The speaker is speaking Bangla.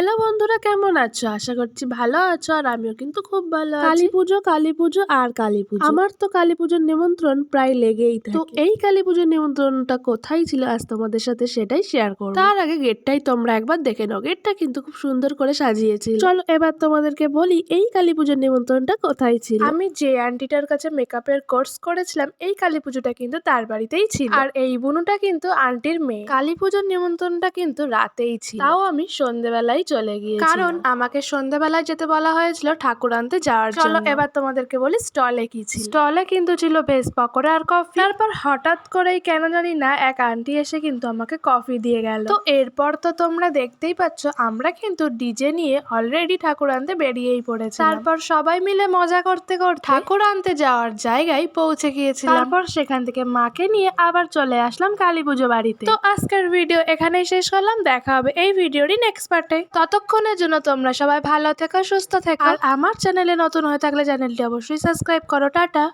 হ্যালো বন্ধুরা, কেমন আছো? আশা করছি ভালো আছো, আর আমিও কিন্তু খুব ভালো আছি। কালী পুজো আর কালী পুজো, আমার তো কালী পুজোর নিমন্ত্রণ প্রায় লেগেই থাকে। তো এই কালী পুজোর নিমন্ত্রণটা কোথায় ছিল আজ তোমাদের সাথে সেটাই শেয়ার করব। তার আগে গেটটাই তোমরা একবার দেখে নাও, গেটটা কিন্তু খুব সুন্দর করে সাজিয়েছিল। চলো এবার তোমাদেরকে বলি এই কালী পুজোর নিমন্ত্রণটা কোথায় ছিল। আমি যে আন্টিটার কাছে মেকআপের কোর্স করেছিলাম, এই কালী পুজোটা কিন্তু তার বাড়িতেই ছিল। আর এই বুনুটা কিন্তু আন্টির মেয়ে। কালী পুজোর নিমন্ত্রণটা কিন্তু রাতেই ছিল, তাও আমি সন্ধ্যেবেলায় চলে গিয়েছি, কারণ আমাকে সন্ধ্যেবেলায় যেতে বলা হয়েছিল ঠাকুর আনতে যাওয়ার জন্য। চলো এবার তোমাদেরকে বলি স্টলে কি ছিল। স্টলে কিন্তু ছিল ভেজ পকোড়া আর কফি। তারপর হঠাৎ করেই কেন জানি না এক আন্টি এসে কিন্তু আমাকে কফি দিয়ে গেল। তো এরপর তো তোমরা দেখতেই পাচ্ছ আমরা কিন্তু ডিজে নিয়ে অলরেডি ঠাকুর আনতে বেরিয়েই পড়েছি। তারপর সবাই মিলে মজা করতে করতে ঠাকুর আনতে যাওয়ার জায়গায় পৌঁছে গিয়েছিলাম। তারপর সেখান থেকে মাকে নিয়ে আবার চলে আসলাম কালী পুজো বাড়িতে। তো আজকের ভিডিও এখানেই শেষ করলাম, দেখা হবে এই ভিডিওরই নেক্সট পার্টে। ততক্ষণের জন্য তোমরা সবাই ভালো থেকো, সুস্থ থেকো, আর আমার চ্যানেলে নতুন হয়ে থাকলে চ্যানেলটি অবশ্যই সাবস্ক্রাইব করো। টাটা।